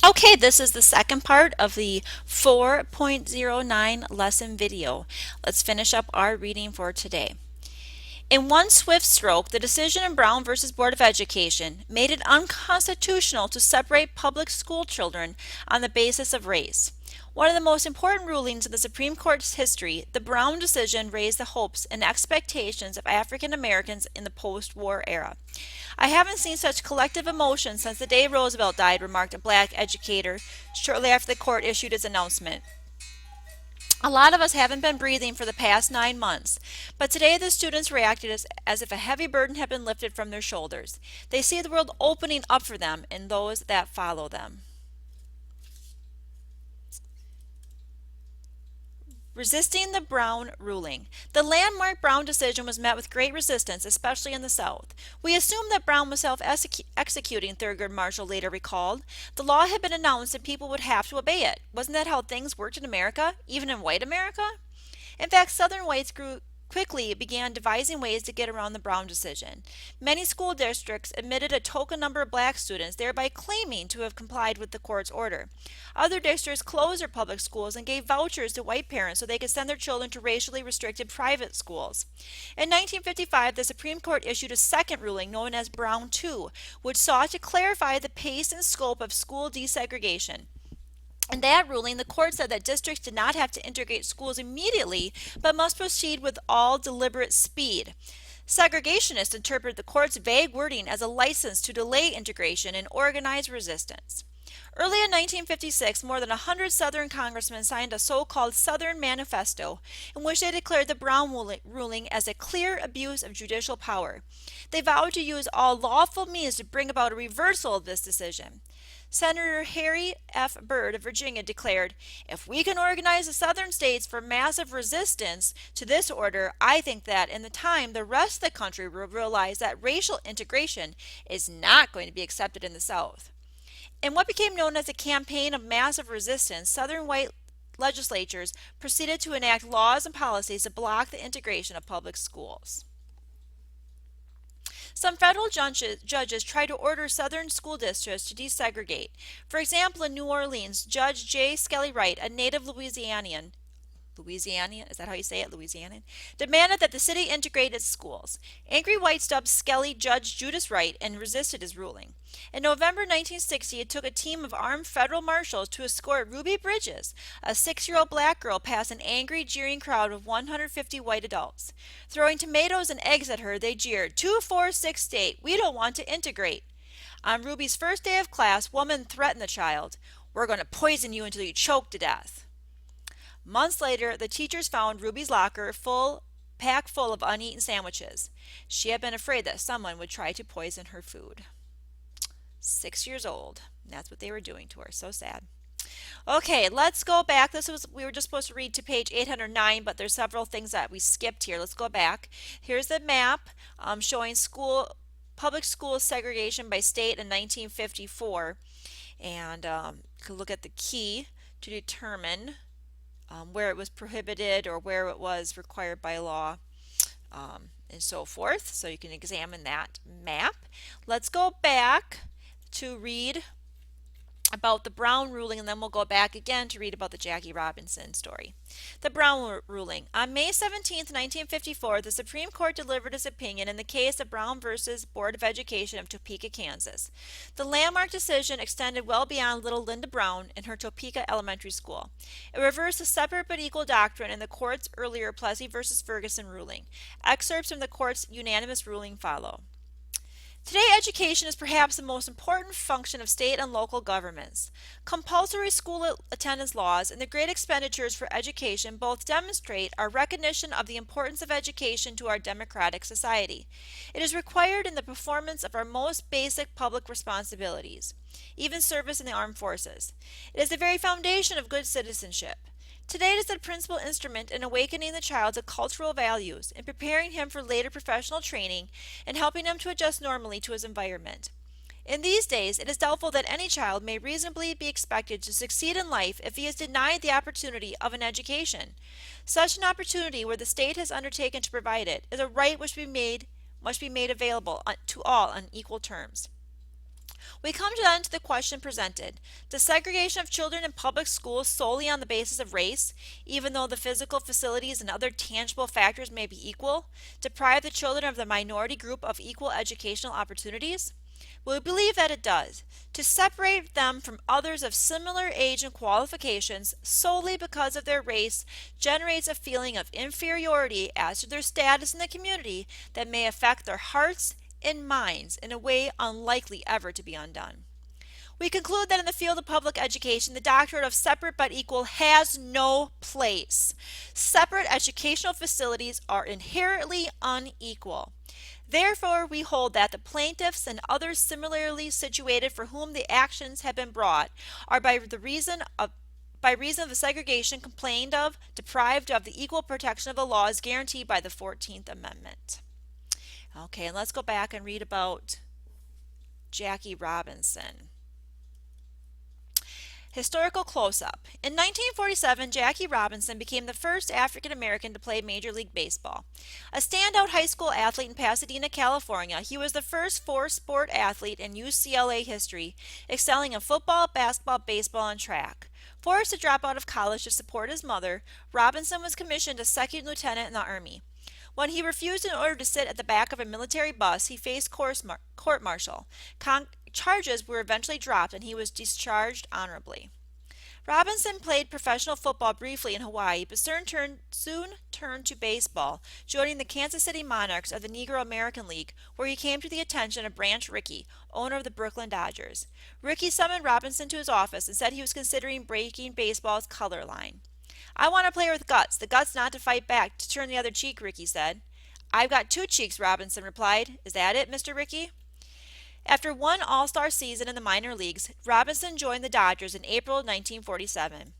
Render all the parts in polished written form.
Okay, this is the second part of the 4.09 lesson video. Let's finish up our reading for today. In one swift stroke, the decision in Brown versus Board of Education made it unconstitutional to separate public school children on the basis of race. One of the most important rulings in the Supreme Court's history, the Brown decision raised the hopes and expectations of African Americans in the post-war era. I haven't seen such collective emotion since the day Roosevelt died, remarked a black educator shortly after the court issued its announcement. A lot of us haven't been breathing for the past 9 months, but today the students reacted as if a heavy burden had been lifted from their shoulders. They see the world opening up for them and those that follow them. Resisting the Brown ruling. The landmark Brown decision was met with great resistance, especially in the South. We assumed that Brown was self-executing, Thurgood Marshall later recalled. The law had been announced and people would have to obey it. Wasn't that how things worked in America, even in white America? In fact, Southern whites quickly began devising ways to get around the Brown decision. Many school districts admitted a token number of black students, thereby claiming to have complied with the court's order. Other districts closed their public schools and gave vouchers to white parents so they could send their children to racially restricted private schools. In 1955, the Supreme Court issued a second ruling known as Brown 2, which sought to clarify the pace and scope of school desegregation. In that ruling, the court said that districts did not have to integrate schools immediately, but must proceed with all deliberate speed. Segregationists interpreted the court's vague wording as a license to delay integration and organize resistance. Early in 1956, more than 100 Southern congressmen signed a so-called Southern Manifesto in which they declared the Brown ruling as a clear abuse of judicial power. They vowed to use all lawful means to bring about a reversal of this decision. Senator Harry F. Byrd of Virginia declared, "If we can organize the southern states for massive resistance to this order, I think that in the time the rest of the country will realize that racial integration is not going to be accepted in the South." In what became known as a campaign of massive resistance, Southern white legislatures proceeded to enact laws and policies to block the integration of public schools. Some federal judges tried to order southern school districts to desegregate. For example, in New Orleans, Judge J. Skelly Wright, a native Louisianian, is that how you say it? Louisianian, demanded that the city integrate its schools. Angry whites dubbed Skelly Judge Judas Wright and resisted his ruling. In November 1960, it took a team of armed federal marshals to escort Ruby Bridges, a 6-year-old black girl, past an angry, jeering crowd of 150 white adults. Throwing tomatoes and eggs at her, they jeered, 2, 4, 6 state, we don't want to integrate. On Ruby's first day of class, women threatened the child, "We're going to poison you until you choke to death." Months later, the teachers found Ruby's locker packed full of uneaten sandwiches. She had been afraid that someone would try to poison her food. 6 years old. That's what they were doing to her. So sad. Okay, let's go back. We were just supposed to read to page 809, but there's several things that we skipped here. Let's go back. Here's the map showing public school segregation by state in 1954, and you can look at the key to determine where it was prohibited or where it was required by law, and so forth. So you can examine that map. Let's go back to read about the Brown ruling, and then we'll go back again to read about the Jackie Robinson story. The Brown ruling. On May 17, 1954, the Supreme Court delivered its opinion in the case of Brown versus Board of Education of Topeka, Kansas. The landmark decision extended well beyond little Linda Brown and her Topeka Elementary School. It reversed the separate but equal doctrine in the court's earlier Plessy versus Ferguson ruling. Excerpts from the court's unanimous ruling follow. Today, education is perhaps the most important function of state and local governments. Compulsory school attendance laws and the great expenditures for education both demonstrate our recognition of the importance of education to our democratic society. It is required in the performance of our most basic public responsibilities, even service in the armed forces. It is the very foundation of good citizenship. Today it is the principal instrument in awakening the child to cultural values, in preparing him for later professional training, and helping him to adjust normally to his environment. In these days, it is doubtful that any child may reasonably be expected to succeed in life if he is denied the opportunity of an education. Such an opportunity, where the state has undertaken to provide it, is a right which must be made available to all on equal terms. We come to the end to the question presented. Does segregation of children in public schools solely on the basis of race, even though the physical facilities and other tangible factors may be equal, deprive the children of the minority group of equal educational opportunities? We believe that it does. To separate them from others of similar age and qualifications solely because of their race generates a feeling of inferiority as to their status in the community that may affect their hearts and minds in a way unlikely ever to be undone. We conclude that in the field of public education, the doctrine of separate but equal has no place. Separate educational facilities are inherently unequal. Therefore, we hold that the plaintiffs and others similarly situated for whom the actions have been brought are by reason of the segregation complained of, deprived of the equal protection of the laws guaranteed by the 14th Amendment. Okay, and let's go back and read about Jackie Robinson. Historical close-up. In 1947, Jackie Robinson became the first African American to play Major League Baseball. A standout high school athlete in Pasadena, California, he was the first four-sport athlete in UCLA history, excelling in football, basketball, baseball, and track. Forced to drop out of college to support his mother, Robinson was commissioned a second lieutenant in the Army. When he refused in order to sit at the back of a military bus, he faced court-martial. Charges were eventually dropped and he was discharged honorably. Robinson played professional football briefly in Hawaii, but soon turned to baseball, joining the Kansas City Monarchs of the Negro American League, where he came to the attention of Branch Rickey, owner of the Brooklyn Dodgers. Rickey summoned Robinson to his office and said he was considering breaking baseball's color line. "I want a player with guts, the guts not to fight back, to turn the other cheek," Rickey said. "I've got two cheeks," Robinson replied. "Is that it, Mr. Rickey?" After one All-Star season in the minor leagues, Robinson joined the Dodgers in April 1947.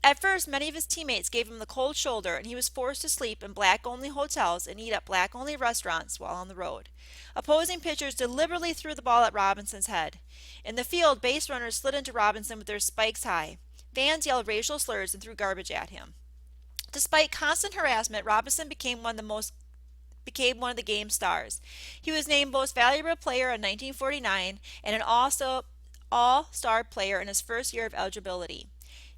At first, many of his teammates gave him the cold shoulder and he was forced to sleep in black-only hotels and eat at black-only restaurants while on the road. Opposing pitchers deliberately threw the ball at Robinson's head. In the field, base runners slid into Robinson with their spikes high. Fans yelled racial slurs and threw garbage at him. Despite constant harassment, Robinson became one of the game's stars. He was named Most Valuable Player in 1949 and an All-Star player in his first year of eligibility.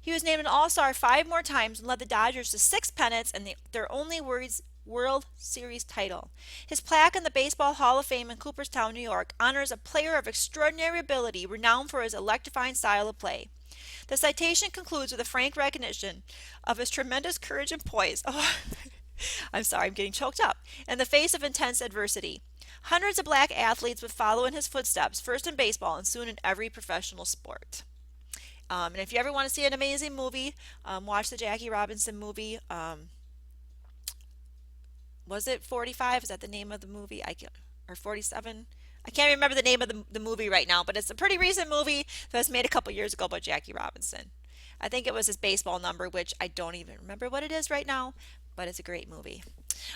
He was named an All-Star 5 more times and led the Dodgers to 6 pennants and their only World Series title. His plaque in the Baseball Hall of Fame in Cooperstown, New York, honors a player of extraordinary ability renowned for his electrifying style of play. The citation concludes with a frank recognition of his tremendous courage and poise. I'm sorry, I'm getting choked up. In the face of intense adversity. Hundreds of black athletes would follow in his footsteps, first in baseball and soon in every professional sport. And if you ever want to see an amazing movie, watch the Jackie Robinson movie. Was it 45? Is that the name of the movie? Or 47? I can't remember the name of the movie right now, but it's a pretty recent movie that was made a couple years ago by Jackie Robinson. I think it was his baseball number, which I don't even remember what it is right now, but it's a great movie.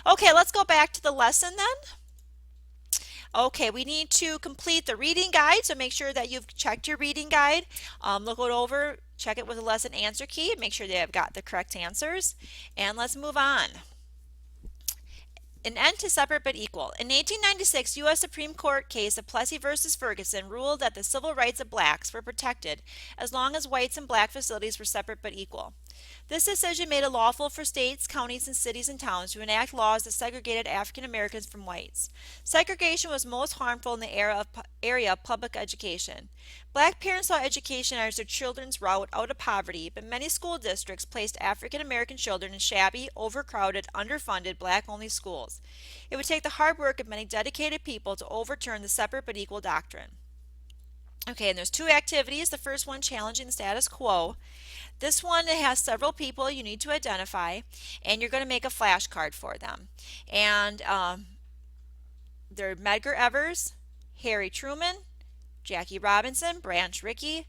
Okay, let's go back to the lesson then. Okay, we need to complete the reading guide, so make sure that you've checked your reading guide. Look it over, check it with a lesson answer key, make sure they have got the correct answers, and let's move on. An end to separate but equal. In 1896, U.S. Supreme Court case of Plessy v. Ferguson ruled that the civil rights of blacks were protected as long as whites and black facilities were separate but equal. This decision made it lawful for states, counties, and cities and towns to enact laws that segregated African Americans from whites. Segregation was most harmful in the area of public education. Black parents saw education as their children's route out of poverty, but many school districts placed African American children in shabby, overcrowded, underfunded, black-only schools. It would take the hard work of many dedicated people to overturn the separate but equal doctrine. Okay, and there's two activities. The first one, challenging the status quo. This one has several people you need to identify, and you're going to make a flashcard for them. And they're Medgar Evers, Harry Truman, Jackie Robinson, Branch Rickey,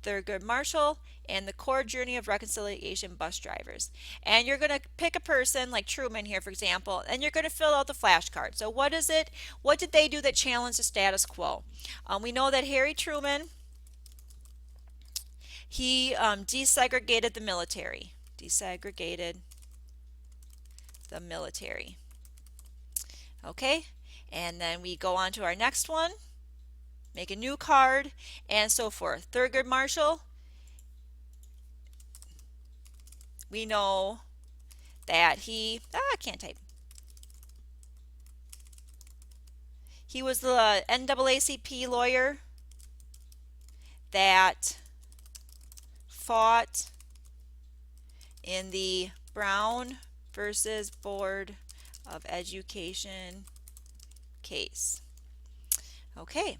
Thurgood Marshall, and the Core Journey of Reconciliation bus drivers. And you're going to pick a person like Truman here, for example, and you're going to fill out the flashcard. So what is it? What did they do that challenged the status quo? We know that Harry Truman, he desegregated the military. Desegregated the military. Okay, and then we go on to our next one. make a new card, and so forth. Thurgood Marshall, we know that I can't type. He was the NAACP lawyer that fought in the Brown versus Board of Education case. Okay,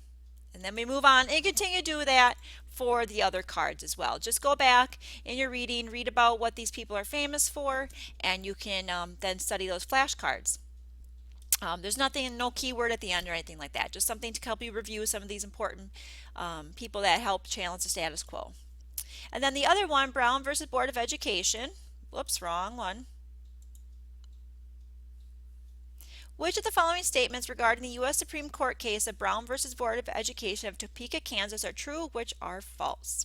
and then we move on and continue to do that for the other cards as well. Just go back in your reading, read about what these people are famous for, and you can then study those flashcards. There's nothing, no keyword at the end or anything like that. Just something to help you review some of these important people that help challenge the status quo. And then the other one, Brown versus Board of Education. Whoops, wrong one. Which of the following statements regarding the U.S. Supreme Court case of Brown versus Board of Education of Topeka, Kansas are true, which are false?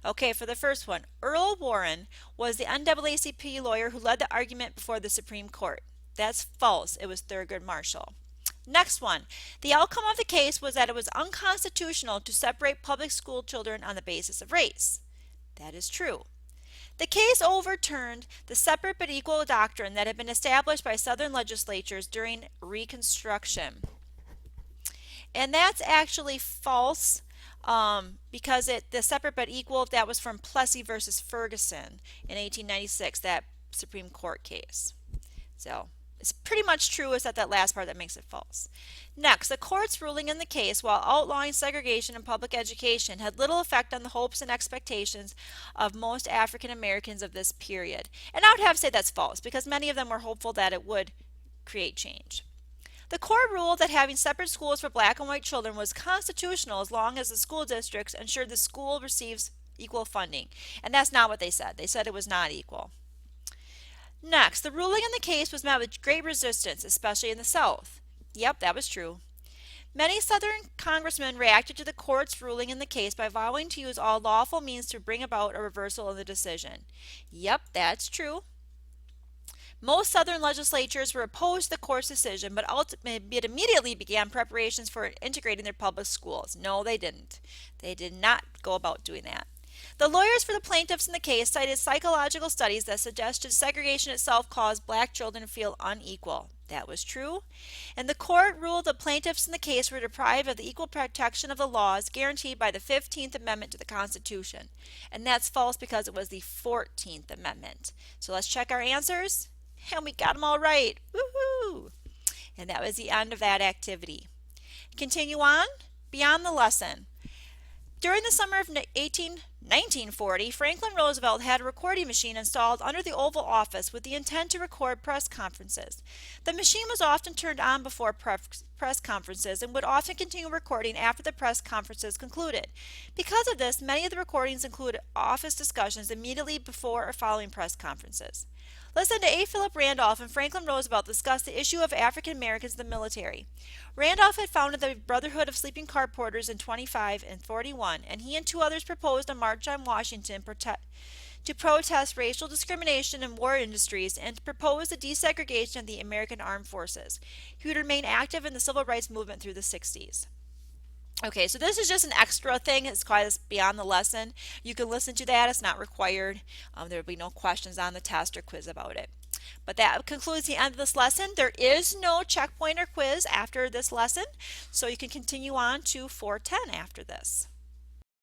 Okay, for the first one, Earl Warren was the NAACP lawyer who led the argument before the Supreme Court. That's false. It was Thurgood Marshall. Next one, the outcome of the case was that it was unconstitutional to separate public school children on the basis of race. That is true. The case overturned the separate but equal doctrine that had been established by Southern legislatures during Reconstruction. And that's actually false because the separate but equal, that was from Plessy versus Ferguson in 1896, that Supreme Court case. So it's pretty much true except that last part that makes it false. Next, the court's ruling in the case, while outlawing segregation in public education, had little effect on the hopes and expectations of most African Americans of this period. And I would have to say that's false because many of them were hopeful that it would create change. The court ruled that having separate schools for black and white children was constitutional as long as the school districts ensured the school receives equal funding. And that's not what they said. They said it was not equal. Next, the ruling in the case was met with great resistance, especially in the South. Yep, that was true. Many Southern congressmen reacted to the court's ruling in the case by vowing to use all lawful means to bring about a reversal of the decision. Yep, that's true. Most Southern legislatures were opposed to the court's decision, but it immediately began preparations for integrating their public schools. No, they didn't. They did not go about doing that. The lawyers for the plaintiffs in the case cited psychological studies that suggested segregation itself caused black children to feel unequal. That was true. And the court ruled the plaintiffs in the case were deprived of the equal protection of the laws guaranteed by the 15th Amendment to the Constitution. And that's false because it was the 14th Amendment. So let's check our answers. And we got them all right. Woohoo! And that was the end of that activity. Continue on. Beyond the lesson. During the summer of 1940, Franklin Roosevelt had a recording machine installed under the Oval Office with the intent to record press conferences. The machine was often turned on before press conferences and would often continue recording after the press conferences concluded. Because of this, many of the recordings include office discussions immediately before or following press conferences. Listen to A. Philip Randolph and Franklin Roosevelt discuss the issue of African Americans in the military. Randolph had founded the Brotherhood of Sleeping Car Porters in 25 and 41, and he and two others proposed a march on Washington to protest racial discrimination in war industries and to propose the desegregation of the American Armed Forces. He would remain active in the civil rights movement through the 60s. Okay, so this is just an extra thing. It's quite beyond the lesson. You can listen to that. It's not required. There will be no questions on the test or quiz about it. But that concludes the end of this lesson. There is no checkpoint or quiz after this lesson, so you can continue on to 410 after this.